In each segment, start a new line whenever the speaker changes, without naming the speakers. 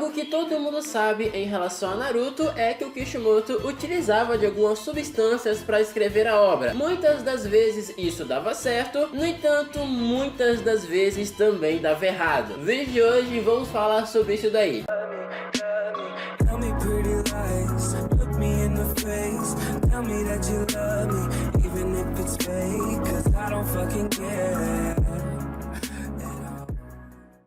Algo que todo mundo sabe em relação a Naruto é que o Kishimoto utilizava de algumas substâncias para escrever a obra. Muitas das vezes isso dava certo, no entanto, muitas das vezes também dava errado. No vídeo de hoje vamos falar sobre isso daí.
Tell me pretty lies, look me in the face, tell me that you love me, even if it's fake, 'cause I don't fucking care.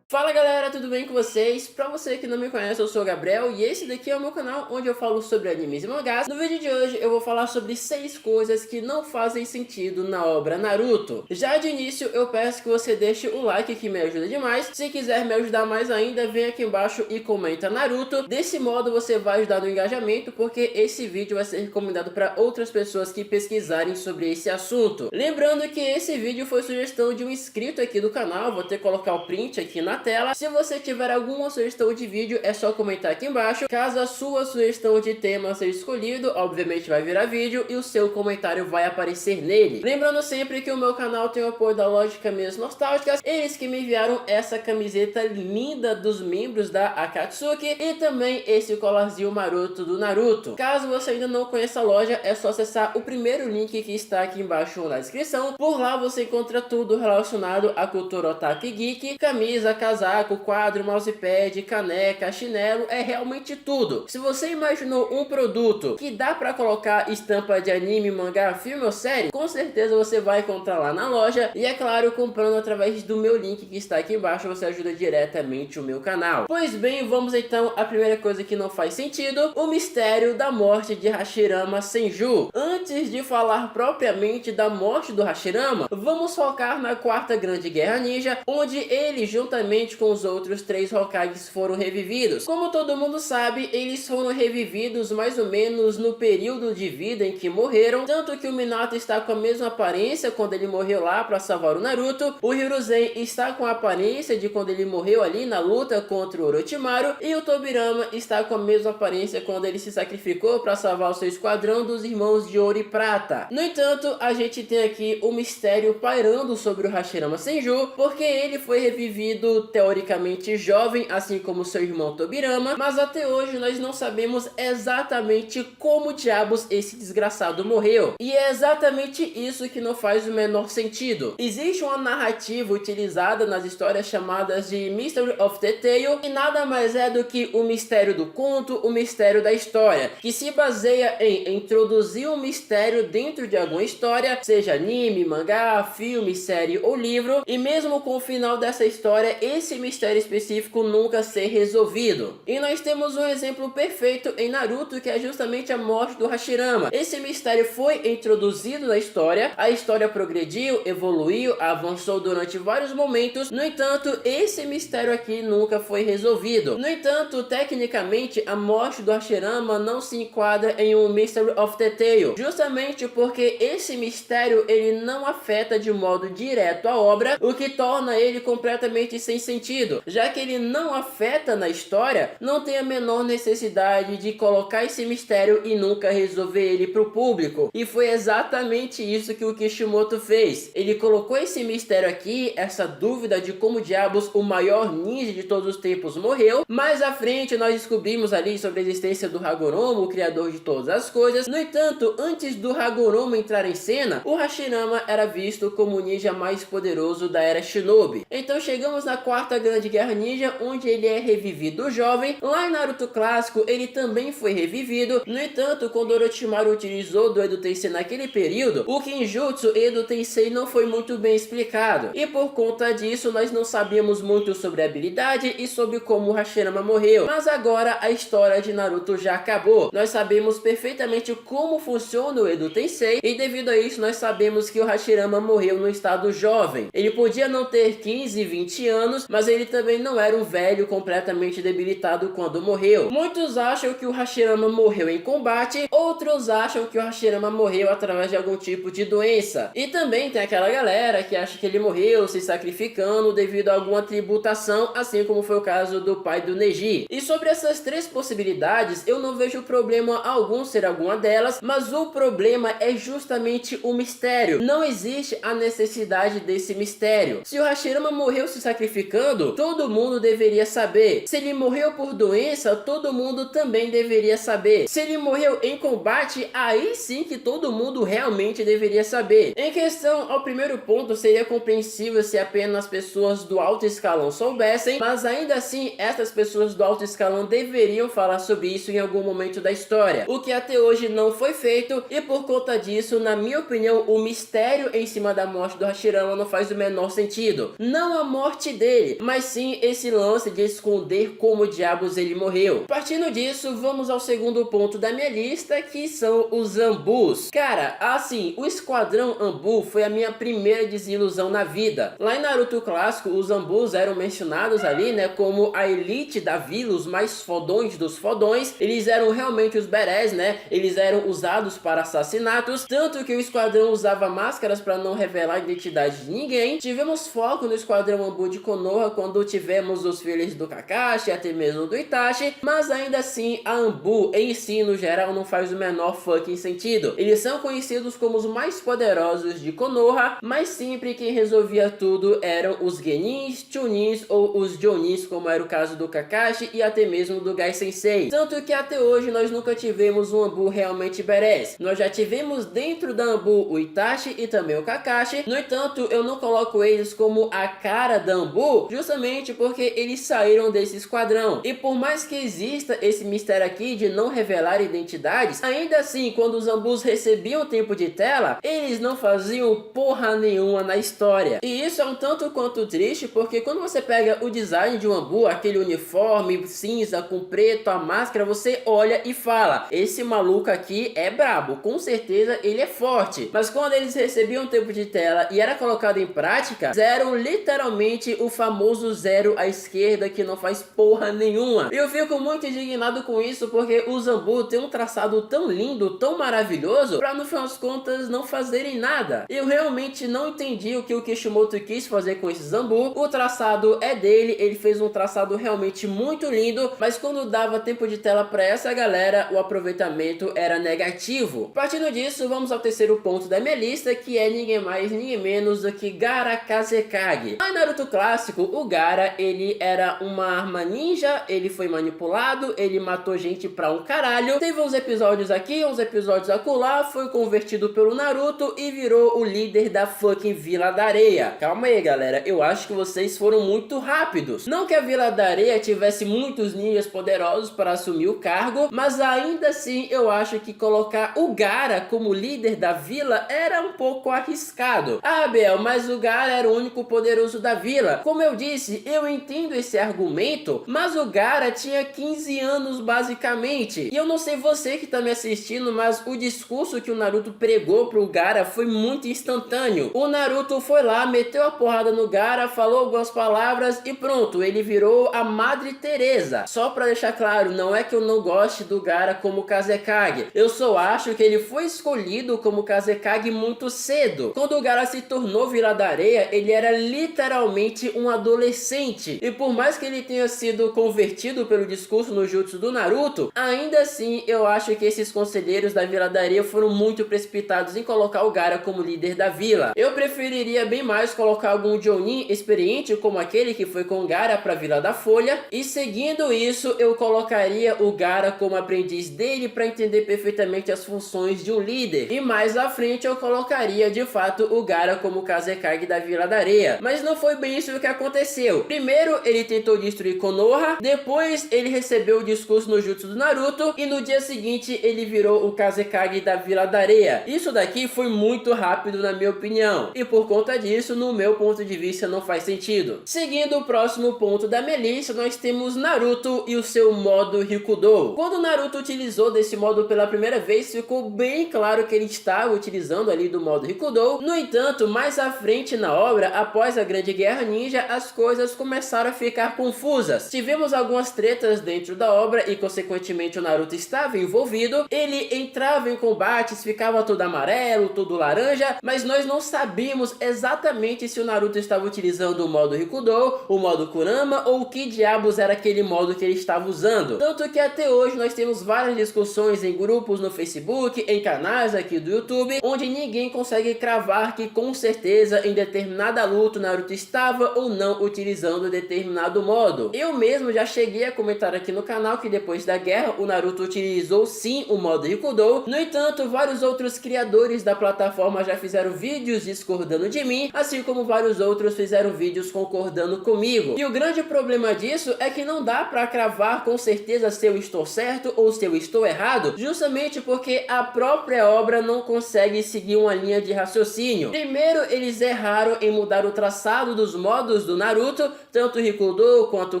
Fala galera, tudo bem com vocês? Pra você que não me conhece, eu sou o Gabriel e esse daqui é o meu canal onde eu falo sobre animes e mangás. No vídeo de hoje eu vou falar sobre 6 coisas que não fazem sentido na obra Naruto. Já de início eu peço que você deixe o like que me ajuda demais. Se quiser me ajudar mais ainda, vem aqui embaixo e comenta Naruto. Desse modo você vai ajudar no engajamento, porque esse vídeo vai ser recomendado para outras pessoas que pesquisarem sobre esse assunto. Lembrando que esse vídeo foi sugestão de um inscrito aqui do canal, vou ter que colocar o print aqui na tela. Se você tiver alguma sugestão de vídeo, é só comentar aqui embaixo. Caso a sua sugestão de tema seja escolhido, obviamente vai virar vídeo e o seu comentário vai aparecer nele. Lembrando sempre que o meu canal tem o apoio da loja Camisas Nostálgicas, eles que me enviaram essa camiseta linda dos membros da Akatsuki e também esse colarzinho maroto do Naruto. Caso você ainda não conheça a loja, é só acessar o primeiro link que está aqui embaixo na descrição. Por lá você encontra tudo relacionado à cultura otaku e geek, camisa, casaco, quadro, mousepad, caneca, chinelo, é realmente tudo. Se você imaginou um produto que dá pra colocar estampa de anime, mangá, filme ou série, com certeza você vai encontrar lá na loja. E é claro, comprando através do meu link que está aqui embaixo, você ajuda diretamente o meu canal. Pois bem, vamos então à primeira coisa que não faz sentido: o mistério da morte de Hashirama Senju. Antes de falar propriamente da morte do Hashirama, vamos focar na quarta grande guerra ninja, onde ele juntamente com os outros 3 Hokages foram revividos. Como todo mundo sabe, eles foram revividos mais ou menos no período de vida em que morreram, tanto que o Minato está com a mesma aparência quando ele morreu lá para salvar o Naruto, o Hiruzen está com a aparência de quando ele morreu ali na luta contra o Orochimaru, e o Tobirama está com a mesma aparência quando ele se sacrificou para salvar o seu esquadrão dos irmãos de Ouro e Prata. No entanto, a gente tem aqui o mistério pairando sobre o Hashirama Senju, porque ele foi revivido teoricamente jovem, assim como seu irmão Tobirama, mas até hoje nós não sabemos exatamente como diabos esse desgraçado morreu. E é exatamente isso que não faz o menor sentido. Existe uma narrativa utilizada nas histórias chamadas de Mystery of the Tale, e nada mais é do que o mistério do conto, o mistério da história, que se baseia em introduzir um mistério dentro de alguma história, seja anime, mangá, filme, série ou livro, e mesmo com o final dessa história, esse mistério específico nunca ser resolvido. E nós temos um exemplo perfeito em Naruto, que é justamente a morte do Hashirama. Esse mistério foi introduzido na história, a história progrediu, evoluiu, avançou durante vários momentos, no entanto, esse mistério aqui nunca foi resolvido. No entanto, tecnicamente, a morte do Hashirama não se enquadra em um Mystery of the Tale, justamente porque esse mistério ele não afeta de modo direto a obra, o que torna ele completamente sem sentido. Já que ele não afeta na história, não tem a menor necessidade de colocar esse mistério e nunca resolver ele para o público. E foi exatamente isso que o Kishimoto fez. Ele colocou esse mistério aqui, essa dúvida de como diabos o maior ninja de todos os tempos morreu. Mais à frente nós descobrimos ali sobre a existência do Hagoromo, o criador de todas as coisas. No entanto, antes do Hagoromo entrar em cena, o Hashirama era visto como o ninja mais poderoso da era Shinobi. Então chegamos na quarta grande guerra ninja, onde ele é revivido jovem. Lá em Naruto clássico ele também foi revivido. No entanto, quando Orochimaru utilizou do Edo Tensei naquele período, o Kinjutsu Edo Tensei não foi muito bem explicado, e por conta disso nós não sabíamos muito sobre a habilidade e sobre como o Hashirama morreu. Mas agora a história de Naruto já acabou. Nós sabemos perfeitamente como funciona o Edo Tensei, e devido a isso nós sabemos que o Hashirama morreu no estado jovem. Ele podia não ter 15, 20 anos, mas ele também não era um velho completamente debilitado quando morreu. Muitos acham que o Hashirama morreu em combate, outros acham que o Hashirama morreu através de algum tipo de doença. E também tem aquela galera que acha que ele morreu se sacrificando devido a alguma tributação, assim como foi o caso do pai do Neji. E sobre essas 3 possibilidades, eu não vejo problema algum ser alguma delas, mas o problema é justamente o mistério. Não existe a necessidade desse mistério. Se o Hashirama morreu se sacrificando, explicando, todo mundo deveria saber. Se ele morreu por doença, todo mundo também deveria saber. Se ele morreu em combate, aí sim que todo mundo realmente deveria saber. Em questão ao primeiro ponto, seria compreensível se apenas pessoas do alto escalão soubessem, mas ainda assim essas pessoas do alto escalão deveriam falar sobre isso em algum momento da história, o que até hoje não foi feito, e por conta disso, na minha opinião, o mistério em cima da morte do Hashirama não faz o menor sentido. Não a morte dele, mas sim esse lance de esconder como diabos ele morreu. Partindo disso, vamos ao segundo ponto da minha lista, que são os Anbus. Cara, assim, o Esquadrão Anbu foi a minha primeira desilusão na vida. Lá em Naruto clássico, os Anbus eram mencionados ali, né, como a elite da vila, os mais fodões dos fodões. Eles eram realmente os berés, né, eles eram usados para assassinatos, tanto que o esquadrão usava máscaras para não revelar a identidade de ninguém. Tivemos foco no Esquadrão Anbu de Konoha quando tivemos os filhos do Kakashi, até mesmo do Itachi, mas ainda assim a Anbu em si, no geral, não faz o menor fucking sentido. Eles são conhecidos como os mais poderosos de Konoha, mas sempre quem resolvia tudo eram os Genins, Chunins ou os Jonins, como era o caso do Kakashi e até mesmo do Gai Sensei. Tanto que até hoje nós nunca tivemos um Anbu realmente badass. Nós já tivemos dentro da Anbu o Itachi e também o Kakashi. No entanto, eu não coloco eles como a cara da Anbu, justamente porque eles saíram desse esquadrão. E por mais que exista esse mistério aqui de não revelar identidades, ainda assim, quando os Anbus recebiam tempo de tela, eles não faziam porra nenhuma na história. E isso é um tanto quanto triste, porque quando você pega o design de um Anbu, aquele uniforme cinza com preto, a máscara, você olha e fala, esse maluco aqui é brabo, com certeza ele é forte. Mas quando eles recebiam tempo de tela e era colocado em prática, eram literalmente o famoso zero à esquerda que não faz porra nenhuma. Eu fico muito indignado com isso, porque o Anbu tem um traçado tão lindo, tão maravilhoso, pra no final das contas não fazerem nada. Eu realmente não entendi o que o Kishimoto quis fazer com esse Anbu. O traçado é dele, ele fez um traçado realmente muito lindo, mas quando dava tempo de tela pra essa galera, o aproveitamento era negativo. Partindo disso, vamos ao terceiro ponto da minha lista, que é ninguém mais, ninguém menos do que Gaara Kazekage. Em Naruto clássico, o Gaara, ele era uma arma ninja, ele foi manipulado, ele matou gente pra um caralho, teve uns episódios aqui, uns episódios acolá, foi convertido pelo Naruto e virou o líder da fucking Vila da Areia. Calma aí, galera, eu acho que vocês foram muito rápidos. Não que a Vila da Areia tivesse muitos ninjas poderosos para assumir o cargo, mas ainda assim eu acho que colocar o Gaara como líder da vila era um pouco arriscado. Ah, Bel, mas o Gaara era o único poderoso da vila. Como eu disse, eu entendo esse argumento, mas o Gaara tinha 15 anos basicamente. E eu não sei você que tá me assistindo, mas o discurso que o Naruto pregou pro Gaara foi muito instantâneo. O Naruto foi lá, meteu a porrada no Gaara, falou algumas palavras e pronto, ele virou a Madre Teresa. Só pra deixar claro, não é que eu não goste do Gaara como Kazekage, eu só acho que ele foi escolhido como Kazekage muito cedo. Quando o Gaara se tornou Vila da Areia, ele era literalmente um adolescente, e por mais que ele tenha sido convertido pelo discurso no jutsu do Naruto, ainda assim eu acho que esses conselheiros da Vila da Areia foram muito precipitados em colocar o Gaara como líder da vila. Eu preferiria bem mais colocar algum Jonin experiente como aquele que foi com o Gaara pra Vila da Folha, e seguindo isso eu colocaria o Gaara como aprendiz dele para entender perfeitamente as funções de um líder, e mais à frente eu colocaria de fato o Gaara como Kazekage da Vila da Areia. Mas não foi bem isso que aconteceu. Primeiro ele tentou destruir Konoha, depois ele recebeu o discurso no jutsu do Naruto e no dia seguinte ele virou o Kazekage da Vila da Areia. Isso daqui foi muito rápido na minha opinião, e por conta disso, no meu ponto de vista, não faz sentido. Seguindo o próximo ponto da minha lista, nós temos Naruto e o seu modo Rikudo. Quando Naruto utilizou desse modo pela primeira vez, ficou bem claro que ele estava utilizando ali do modo Rikudo. No entanto, mais à frente na obra, após a Grande Guerra Ninja, as coisas começaram a ficar confusas. Tivemos algumas tretas dentro da obra e consequentemente o Naruto estava envolvido. Ele entrava em combates, ficava todo amarelo, todo laranja, mas nós não sabíamos exatamente se o Naruto estava utilizando o modo Rikudo, o modo Kurama ou o que diabos era aquele modo que ele estava usando. Tanto que até hoje nós temos várias discussões em grupos no Facebook, em canais aqui do YouTube, onde ninguém consegue cravar que com certeza em determinada luta o Naruto estava ou não utilizando determinado modo. Eu mesmo já cheguei a comentar aqui no canal que depois da guerra o Naruto utilizou sim o modo Rikudou. No entanto, vários outros criadores da plataforma já fizeram vídeos discordando de mim, assim como vários outros fizeram vídeos concordando comigo. E o grande problema disso é que não dá pra cravar com certeza se eu estou certo ou se eu estou errado, justamente porque a própria obra não consegue seguir uma linha de raciocínio. Primeiro, eles erraram em mudar o traçado dos modos do Naruto, tanto Rikudou quanto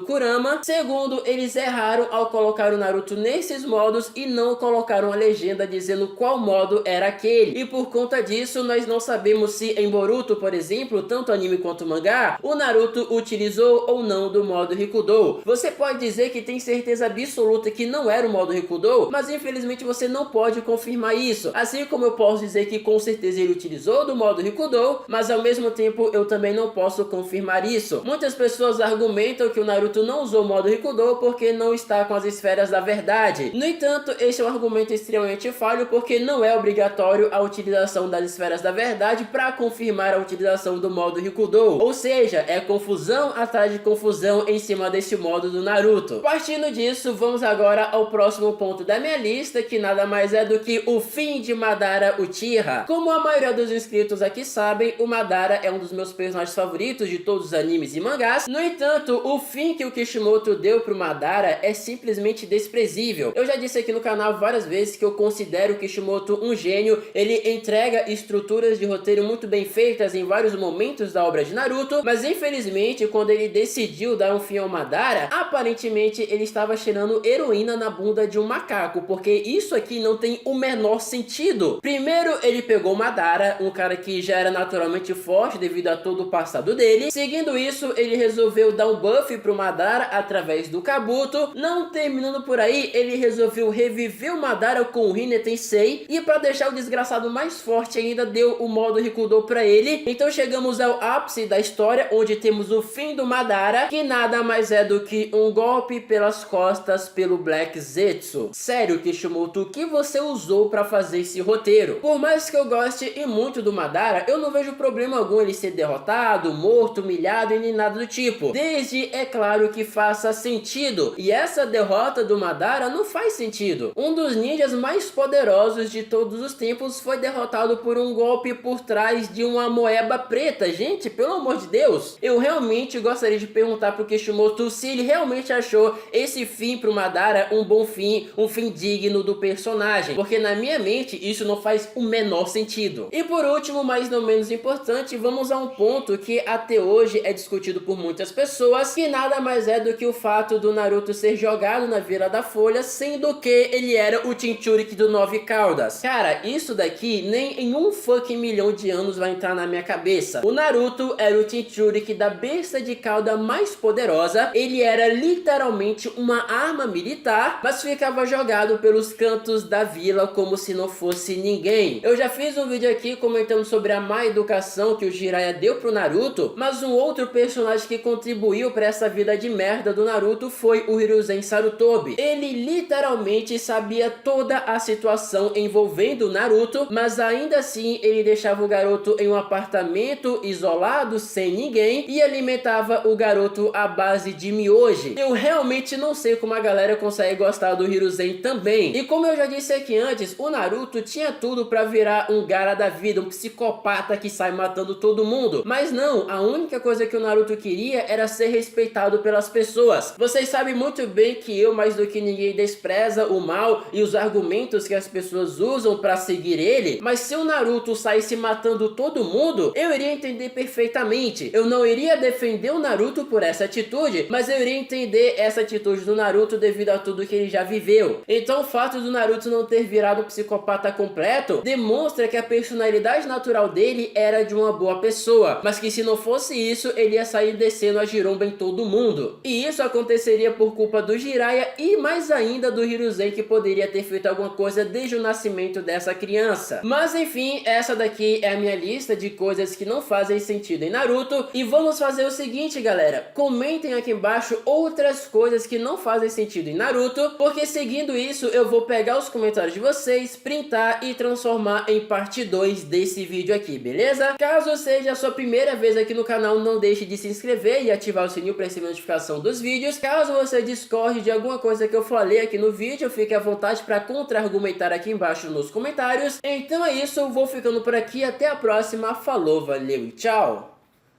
Kurama. Segundo, eles erraram ao colocar o Naruto nesses modos e não colocaram a legenda dizendo qual modo era aquele. E por conta disso, nós não sabemos se em Boruto, por exemplo, tanto anime quanto mangá, o Naruto utilizou ou não do modo Rikudou. Você pode dizer que tem certeza absoluta que não era o modo Rikudou, mas infelizmente você não pode confirmar isso. Assim como eu posso dizer que com certeza ele utilizou do modo Rikudou, mas ao mesmo tempo eu também não posso confirmar isso. Muitas pessoas argumentam que o Naruto não usou o modo Rikudou porque não está com as esferas da verdade. No entanto, esse é um argumento extremamente falho, porque não é obrigatório a utilização das esferas da verdade para confirmar a utilização do modo Rikudou. Ou seja, é confusão atrás de confusão em cima desse modo do Naruto. Partindo disso, vamos agora ao próximo ponto da minha lista, que nada mais é do que o fim de Madara Uchiha. Como a maioria dos inscritos aqui sabem, o Madara é um dos meus personagens favoritos de todos os animes e mangás. No entanto, o fim que o Kishimoto deu pro Madara é simplesmente desprezível. Eu já disse aqui no canal várias vezes que eu considero o Kishimoto um gênio. Ele entrega estruturas de roteiro muito bem feitas em vários momentos da obra de Naruto, mas infelizmente quando ele decidiu dar um fim ao Madara, aparentemente ele estava cheirando heroína na bunda de um macaco, porque isso aqui não tem o menor sentido. Primeiro, ele pegou o Madara, um cara que já era naturalmente forte devido a todo o passado dele. Seguindo isso, ele resolveu dar um buff pro Madara através do Kabuto. Não terminando por aí, ele resolveu reviver o Madara com o Rin Tensei, e para deixar o desgraçado mais forte ainda, deu o modo Rikudou pra ele. Então chegamos ao ápice da história, onde temos o fim do Madara, que nada mais é do que um golpe pelas costas pelo Black Zetsu. Sério, Kishimoto, o que você usou para fazer esse roteiro? Por mais que eu goste e muito do Madara, eu não vejo problema algum ele ser derrotado, morto, humilhado e nem nada do tipo, desde, é claro, que faça sentido. E essa derrota do Madara não faz sentido. Um dos ninjas mais poderosos de todos os tempos foi derrotado por um golpe por trás de uma moeba preta. Gente, pelo amor de Deus, eu realmente gostaria de perguntar pro Kishimoto se ele realmente achou esse fim pro Madara um bom fim, um fim digno do personagem, porque na minha mente isso não faz o menor sentido. E por último, mas não menos importante, vamos a um ponto que até hoje é discutido por muitas pessoas, que nada mais é do que o fato do Naruto ser jogado na Vila da Folha, sendo que ele era o Jinchuriki do Nove Caudas. Cara, isso daqui nem em um fucking milhão de anos vai entrar na minha cabeça. O Naruto era o Jinchuriki da besta de cauda mais poderosa, ele era literalmente uma arma militar, mas ficava jogado pelos cantos da vila como se não fosse ninguém. Eu já fiz um vídeo aqui comentando sobre a má educação que o Jiraiya deu pro Naruto, mas um outro personagem que contribuiu para essa vida de merda do Naruto foi o Hiruzen Sarutobi. Ele literalmente sabia toda a situação envolvendo o Naruto, mas ainda assim ele deixava o garoto em um apartamento isolado, sem ninguém, e alimentava o garoto à base de mioji. Eu realmente não sei como a galera consegue gostar do Hiruzen também. E como eu já disse aqui antes, o Naruto tinha tudo pra virar um Gaara da vida, um psicopata que sai matando todo mundo. Mas não, a única coisa que o Naruto queria era ser respeitado pelas pessoas. Vocês sabem muito bem que eu, mais do que ninguém, despreza o mal e os argumentos que as pessoas usam pra seguir ele, mas se o Naruto saísse matando todo mundo, eu iria entender perfeitamente. Eu não iria defender o Naruto por essa atitude, mas eu iria entender essa atitude do Naruto devido a tudo que ele já viveu. Então o fato do Naruto não ter virado um psicopata completo demonstra que a personalidade natural dele era de uma boa pessoa, mas que se não fosse isso, ele ia sair descendo a giromba em todo mundo. E isso aconteceria por culpa do Jiraiya e mais ainda do Hiruzen, que poderia ter feito alguma coisa desde o nascimento dessa criança. Mas enfim, essa daqui é a minha lista de coisas que não fazem sentido em Naruto. E vamos fazer o seguinte, galera, comentem aqui embaixo outras coisas que não fazem sentido em Naruto, porque seguindo isso eu vou pegar os comentários de vocês, printar e transformar em parte 2 desse vídeo aqui, beleza? Caso seja a sua primeira vez aqui no canal, não deixe de se inscrever e ativar o sininho para receber notificação dos vídeos. Caso você discorde de alguma coisa que eu falei aqui no vídeo, fique à vontade para contra-argumentar aqui embaixo nos comentários. Então é isso, eu vou ficando por aqui, até a próxima, falou, valeu e tchau!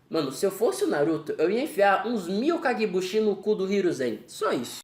Mano, se eu fosse o Naruto, eu ia enfiar uns 1000 Kagebushi no cu do Hiruzen, só isso.